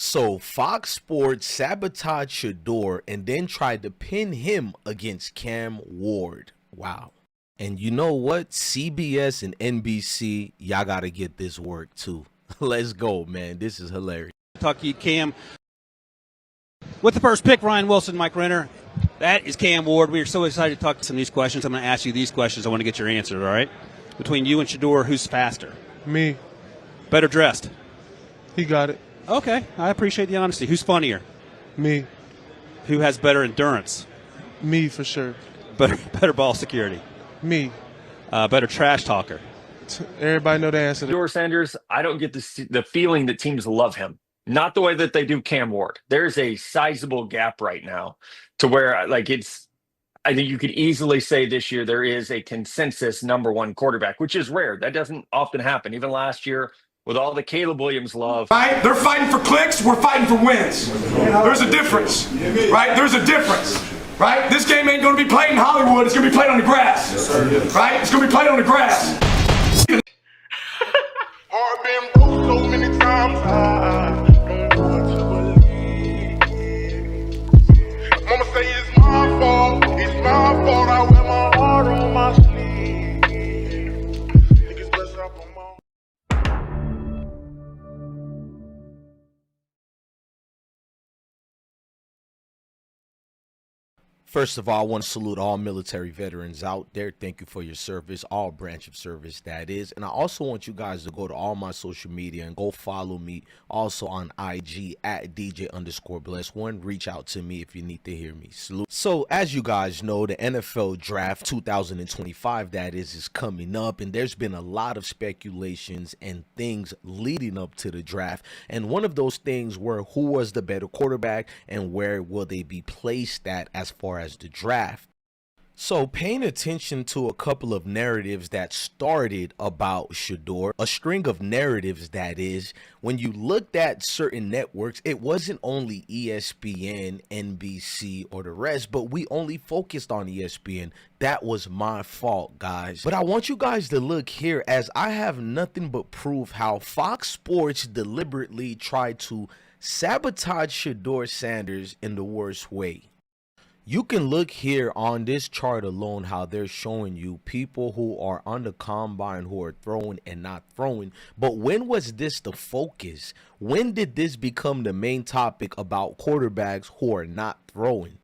So Fox Sports sabotaged Shedeur and then tried to pin him against Cam Ward. Wow. And you know what? CBS and NBC, y'all got to get this work too. Let's go, man. This is hilarious. Talk to you, Cam. With the first pick, Ryan Wilson, Mike Renner. That is Cam Ward. We are so excited to talk to some of these questions. I'm going to ask you these questions. I want to get your answer, all right? Between you and Shedeur, who's faster? Me. Better dressed? He got it. Okay, I appreciate the honesty. Who's funnier? Me. Who has better endurance? Me, for sure. Better ball security? Me. Better trash talker? Everybody know the answer. Shedeur Sanders, I don't get the feeling that teams love him. Not the way that they do Cam Ward. There's a sizable gap right now to where, I think you could easily say this year there is a consensus number one quarterback, which is rare. That doesn't often happen. Even last year, with all the Caleb Williams love. Right? They're fighting for clicks. We're fighting for wins. There's a difference. Right? There's a difference. Right? This game ain't going to be played in Hollywood. It's going to be played on the grass. Right? It's going to be played on the grass. I've been broke so many times, I don't know what to believe. Mama say it's my fault, I wear my heart on my sleeve. Niggas bless up on my... First of all, I want to salute all military veterans out there. Thank you for your service, all branch of service that is. And I also want you guys to go to all my social media and go follow me also on IG at DJ_Bless1. Reach out to me if you need to hear me. Salute. So as you guys know, the NFL draft 2025 that is coming up, and there's been a lot of speculations and things leading up to the draft. And one of those things were who was the better quarterback and where will they be placed at as far as the draft. So paying attention to a couple of narratives that started about Shedeur, a string of narratives that is, when you looked at certain networks, it wasn't only ESPN, NBC, or the rest, but we only focused on ESPN. That was my fault, guys. But I want you guys to look here, as I have nothing but proof how Fox Sports deliberately tried to sabotage Shedeur Sanders in the worst way. You can look here on this chart alone how they're showing you people who are on the combine who are throwing and not throwing. But when was this the focus? When did this become the main topic about quarterbacks who are not throwing?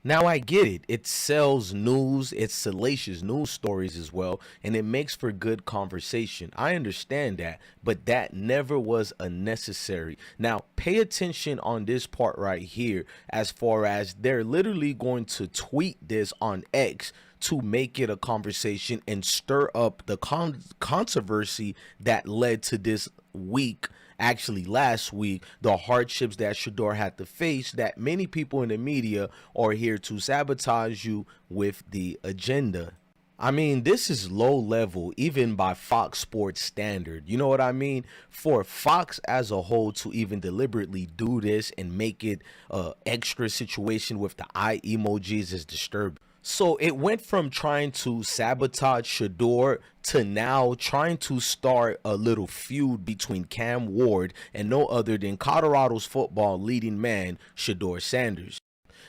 Now I get it. It sells news. It's salacious news stories as well. And it makes for good conversation. I understand that. But that never was unnecessary. Now pay attention on this part right here, as far as they're literally going to tweet this on X to make it a conversation and stir up the controversy that led to this week. Actually, last week, the hardships that Shedeur had to face, that many people in the media are here to sabotage you with the agenda. I mean, this is low level, even by Fox Sports standard. You know what I mean? For Fox as a whole to even deliberately do this and make it an extra situation with the eye emojis is disturbing. So it went from trying to sabotage Shedeur to now trying to start a little feud between Cam Ward and no other than Colorado's football leading man, Shedeur Sanders.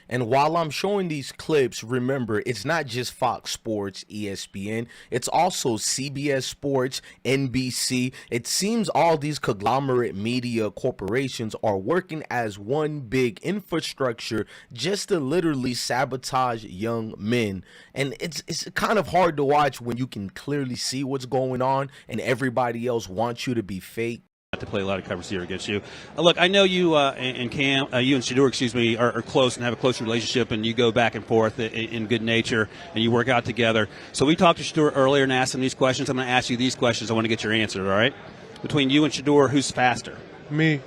And while I'm showing these clips, remember, it's not just Fox Sports, ESPN. It's also CBS Sports, NBC. It seems all these conglomerate media corporations are working as one big infrastructure just to literally sabotage young men. And it's kind of hard to watch when you can clearly see what's going on and everybody else wants you to be fake. To play a lot of coverage here against you. Look, I know you and Cam, you and Shedeur, excuse me, are close and have a close relationship, and you go back and forth in good nature, and you work out together. So we talked to Shedeur earlier and asked him these questions. I'm going to ask you these questions. I want to get your answer, all right? Between you and Shedeur, who's faster? Me.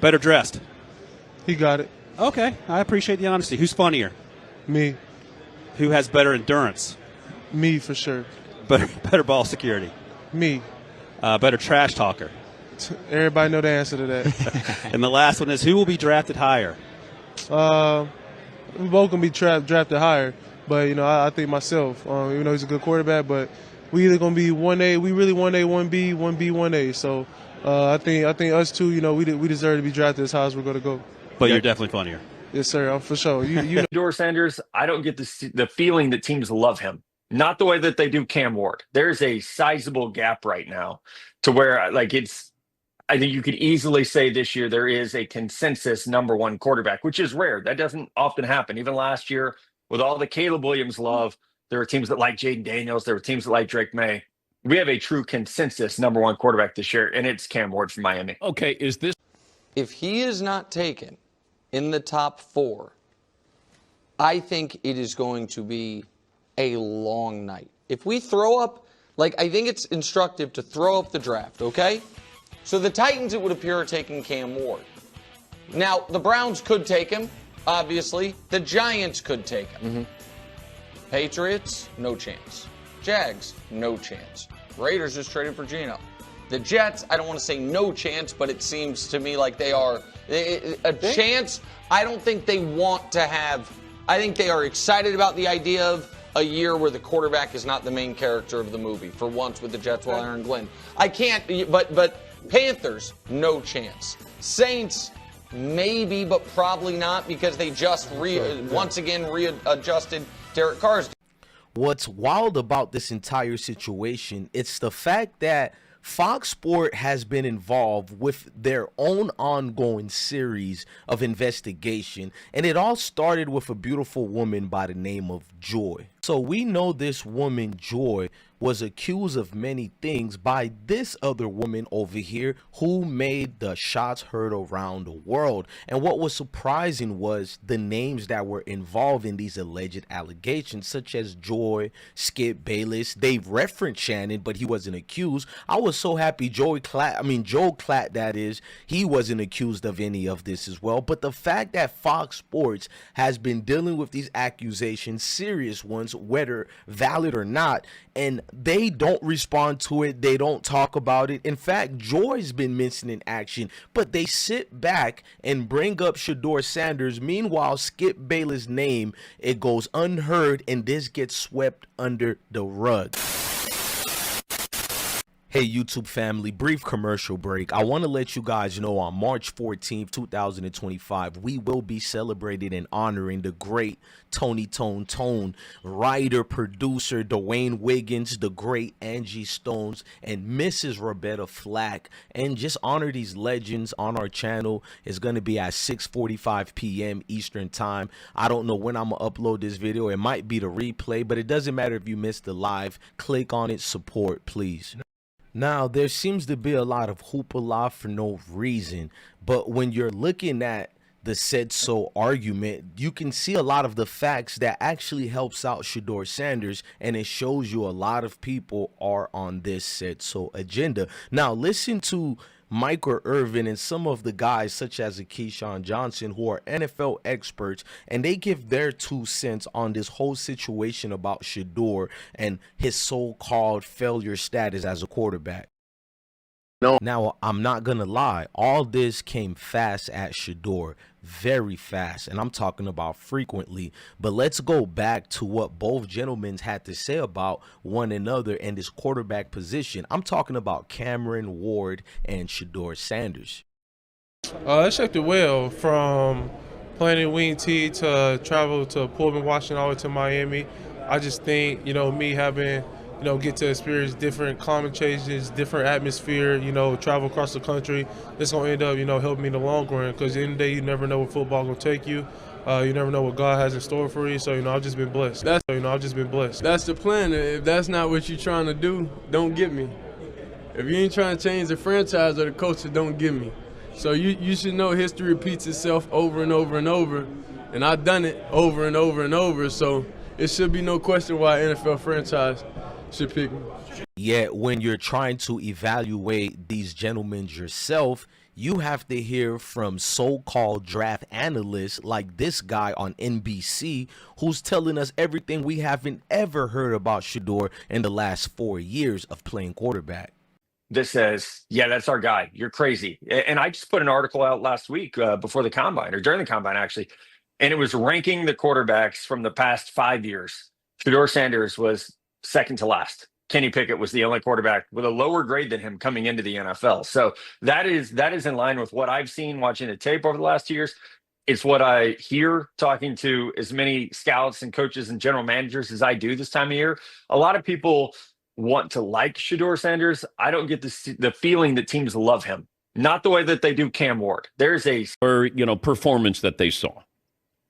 Better dressed? He got it. Okay, I appreciate the honesty. Who's funnier? Me. Who has better endurance? Me, for sure. Better ball security? Me. Better trash talker? Everybody know the answer to that. And the last one is, who will be drafted higher? We both going to be drafted higher, but, you know, I think myself, even though he's a good quarterback, but we either going to be 1A, we really 1A, 1B, 1B, 1A. So I think us two, we deserve to be drafted as high as we're going to go. But you're definitely funnier. Yes, sir. I'm for sure. You Shedeur Sanders, I don't get the feeling that teams love him. Not the way that they do Cam Ward. There's a sizable gap right now to where like it's I think you could easily say this year there is a consensus number one quarterback, which is rare. That doesn't often happen. Even last year, with all the Caleb Williams love, there were teams that like Jaden Daniels. There were teams that like Drake May. We have a true consensus number one quarterback this year, and it's Cam Ward from Miami. Okay, is this? If he is not taken in the top 4, I think it is going to be a long night. If we throw up, I think it's instructive to throw up the draft, okay? So the Titans, it would appear, are taking Cam Ward. Now, the Browns could take him, obviously. The Giants could take him. Patriots, no chance. Jags, no chance. Raiders just traded for Geno. The Jets, I don't want to say no chance, but it seems to me like they are a chance. I don't think they want to have. I think they are excited about the idea of a year where the quarterback is not the main character of the movie. For once with the Jets while Aaron Glenn. I can't, but Panthers, no chance. Saints, maybe, but probably not because they just once again readjusted Derek Carr's. What's wild about this entire situation, it's the fact that Fox Sport has been involved with their own ongoing series of investigation, and it all started with a beautiful woman by the name of Joy. So we know this woman, Joy, was accused of many things by this other woman over here who made the shots heard around the world. And what was surprising was the names that were involved in these alleged allegations, such as Joy, Skip Bayless. They referenced Shannon, but he wasn't accused. I was so happy Joe Klatt, that is, he wasn't accused of any of this as well. But the fact that Fox Sports has been dealing with these accusations, serious ones, whether valid or not, and they don't respond to it. They don't talk about it. In fact, Joy's been missing in action, but they sit back and bring up Shedeur Sanders. Meanwhile, Skip Bayless' name, it goes unheard, and this gets swept under the rug. Hey YouTube family, brief commercial break. I want to let you guys know on March 14th, 2025, we will be celebrating and honoring the great Tony Tone, writer, producer Dwayne Wiggins, the great Angie Stones, and Mrs. Roberta Flack, and just honor these legends on our channel. It's going to be at 6:45 p.m. Eastern time. I don't know when I'm going to upload this video. It might be the replay, but it doesn't matter if you missed the live. Click on it, support, please. Now, there seems to be a lot of hoopla for no reason, but when you're looking at the said so argument, you can see a lot of the facts that actually helps out Shedeur Sanders, and it shows you a lot of people are on this said so agenda. Now, listen to Michael Irvin and some of the guys such as Keyshawn Johnson who are NFL experts, and they give their 2 cents on this whole situation about Shedeur and his so-called failure status as a quarterback. Now, I'm not gonna lie, all this came fast at Shedeur, very fast, and I'm talking about frequently. But let's go back to what both gentlemen had to say about one another and this quarterback position. I'm talking about Cameron Ward and Shedeur Sanders. It shaped it well from playing in Wing T to travel to Pullman, Washington, all the way to Miami. I just think, me having get to experience different climate changes, different atmosphere, travel across the country. It's going to end up, helping me in the long run because at the end of the day, you never know where football going to take you. You never know what God has in store for you. So, I've just been blessed. That's the plan. If that's not what you're trying to do, don't get me. If you ain't trying to change the franchise or the culture, don't get me. So you should know history repeats itself over and over and over. And I've done it over and over and over. So it should be no question why an NFL franchise should pick me. Yet when you're trying to evaluate these gentlemen yourself, you have to hear from so-called draft analysts like this guy on NBC who's telling us everything we haven't ever heard about Shedeur in the last 4 years of playing quarterback. This says, yeah, that's our guy. You're crazy. And I just put an article out last week before the combine, or during the combine actually, and it was ranking the quarterbacks from the past 5 years. Shedeur Sanders was second to last. Kenny Pickett was the only quarterback with a lower grade than him coming into the NFL. So that is in line with what I've seen watching the tape over the last 2 years. It's what I hear talking to as many scouts and coaches and general managers as I do this time of year. A lot of people want to like Shedeur Sanders. I don't get the feeling that teams love him. Not the way that they do Cam Ward. There's a performance that they saw.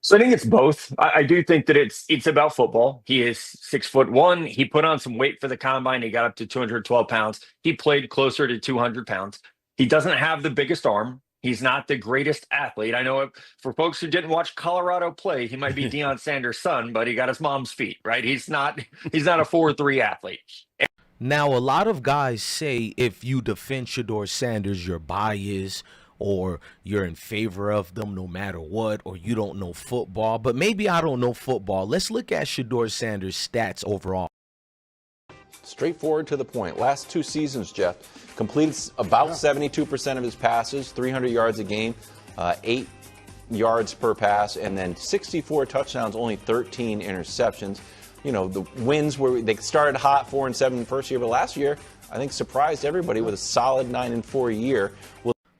So I think it's both. I do think that it's about football. He is 6'1". He put on some weight for the combine. He got up to 212 pounds. He played closer to 200 pounds. He doesn't have the biggest arm. He's not the greatest athlete. I know for folks who didn't watch Colorado play, he might be Deion Sanders' son, but he got his mom's feet, right? He's not a 4'3" athlete. Now, a lot of guys say if you defend Shedeur Sanders, you're biased or you're in favor of them no matter what, or you don't know football. But maybe I don't know football. Let's look at Shedeur Sanders' stats overall. Straightforward to the point. Last 2 seasons, Jeff, completed about 72% of his passes, 300 yards a game, 8 yards per pass, and then 64 touchdowns, only 13 interceptions. You know, the wins where they started hot 4-7 the first year, but last year, I think surprised everybody with a solid 9-4 year.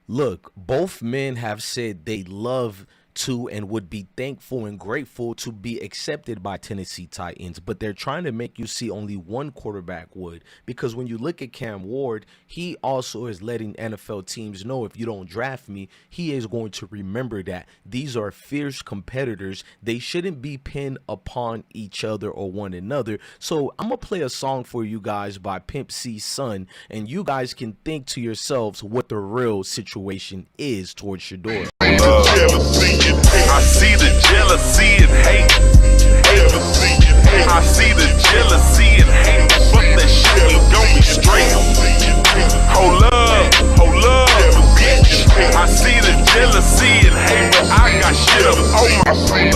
Look, both men have said they love to and would be thankful and grateful to be accepted by Tennessee Titans, but they're trying to make you see only one quarterback would, because when you look at Cam Ward, he also is letting NFL teams know, if you don't draft me, he is going to remember that these are fierce competitors. They shouldn't be pinned upon each other or one another. So I'm gonna play a song for you guys by Pimp C's Son, and you guys can think to yourselves what the real situation is towards Shedeur. I see the jealousy and hate. I see the jealousy and hate. But that shit ain't gon' be straight. Hold up, bitch. I see the jealousy and hate, but I got shit up on my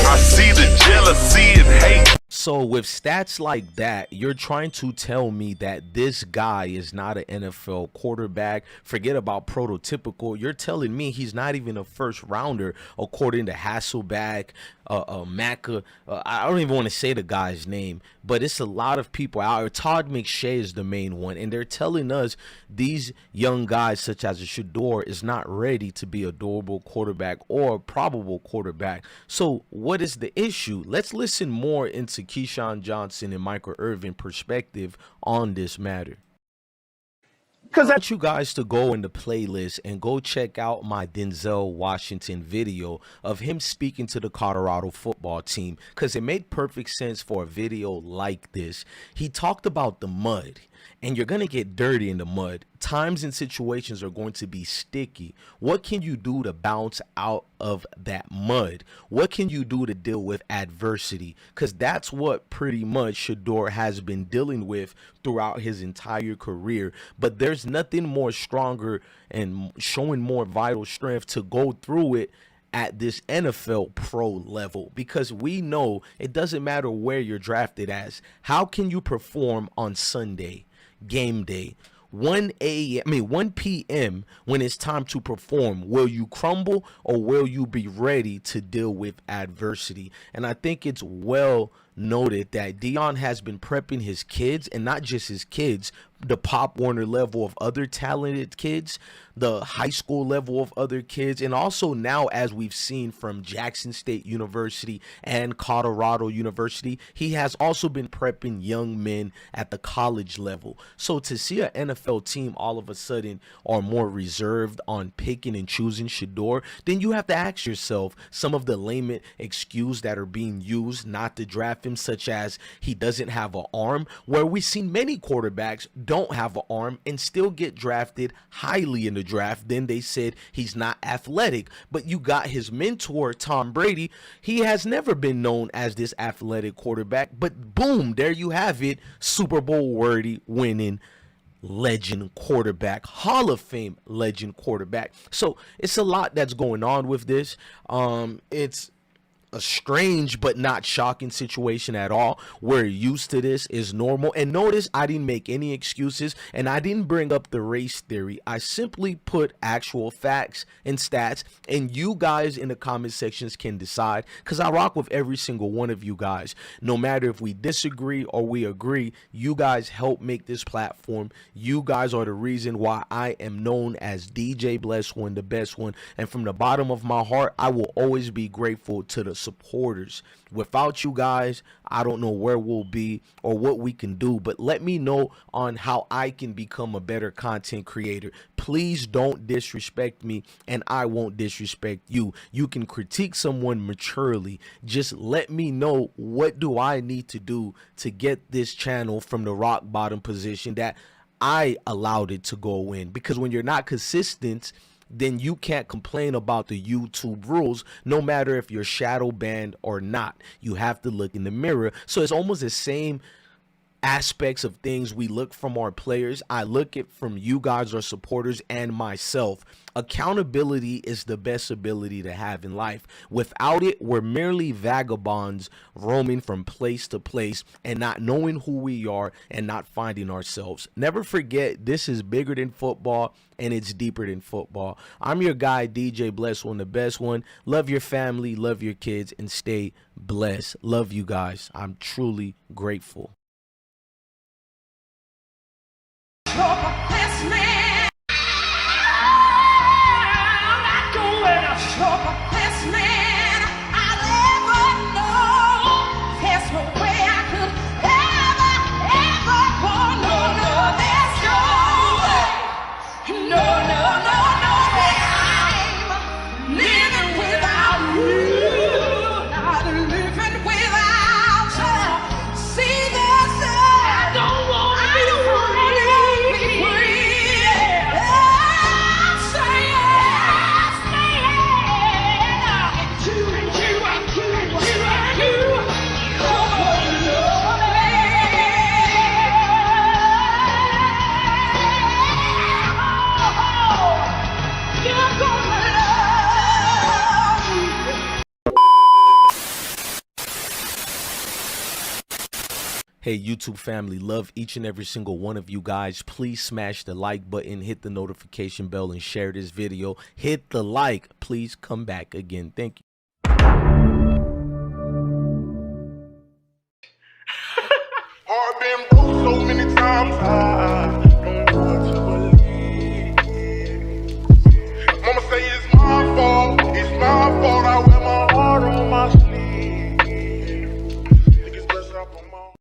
I see the jealousy and hate. So with stats like that, you're trying to tell me that this guy is not an NFL quarterback. Forget about prototypical. You're telling me he's not even a first rounder, according to Hasselbeck, Macca. I don't even want to say the guy's name, but it's a lot of people out here. Todd McShay is the main one, and they're telling us these young guys such as a Shedeur is not ready to be a durable quarterback or a probable quarterback. So what is the issue? Let's listen more into Keyshawn Johnson and Michael Irvin perspective on this matter. Because I want you guys to go in the playlist and go check out my Denzel Washington video of him speaking to the Colorado football team, because it made perfect sense for a video like this. He talked about the mud, and you're going to get dirty in the mud. Times and situations are going to be sticky. What can you do to bounce out of that mud? What can you do to deal with adversity? Because that's what pretty much Shedeur has been dealing with throughout his entire career. But there's nothing more stronger and showing more vital strength to go through it at this NFL pro level, because we know it doesn't matter where you're drafted as. How can you perform on Sunday, game day, 1 p.m. when it's time to perform? Will you crumble, or will you be ready to deal with adversity? And I think it's well noted that Deion has been prepping his kids, and not just his kids, the Pop Warner level of other talented kids, the high school level of other kids, and also now, as we've seen from Jackson State University and Colorado University, he has also been prepping young men at the college level. So to see an NFL team all of a sudden are more reserved on picking and choosing Shedeur, then you have to ask yourself some of the lame excuses that are being used not to draft him, such as he doesn't have an arm, where we've seen many quarterbacks don't have an arm and still get drafted highly in the draft. Then they said he's not athletic, but you got his mentor Tom Brady. He has never been known as this athletic quarterback, but boom, there you have it, Super Bowl worthy winning legend quarterback, Hall of Fame legend quarterback. So it's a lot that's going on with this. It's a strange but not shocking situation at all. We're used to this, is normal. And notice I didn't make any excuses and I didn't bring up the race theory. I simply put actual facts and stats, and you guys in the comment sections can decide, because I rock with every single one of you guys. No matter if we disagree or we agree, you guys help make this platform. You guys are the reason why I am known as DJ Bless One, the best one. And from the bottom of my heart, I will always be grateful to the supporters. Without you guys, I don't know where we'll be or what we can do, but let me know on how I can become a better content creator. Please don't disrespect me and I won't disrespect you. You can critique someone maturely. Just let me know, what do I need to do to get this channel from the rock bottom position that I allowed it to go in? Because when you're not consistent, then you can't complain about the YouTube rules, no matter if you're shadow banned or not. You have to look in the mirror. So it's almost the same aspects of things we look from our players. I look it from you guys, our supporters, and myself. Accountability is the best ability to have in life. Without it, we're merely vagabonds roaming from place to place and not knowing who we are and not finding ourselves. Never forget, this is bigger than football and it's deeper than football. I'm your guy, DJ Bless One, the best one. Love your family, love your kids, and stay blessed. Love you guys. I'm truly grateful. Hey, YouTube family, love each and every single one of you guys. Please smash the like button, hit the notification bell, and share this video. Hit the like. Please come back again. Thank you.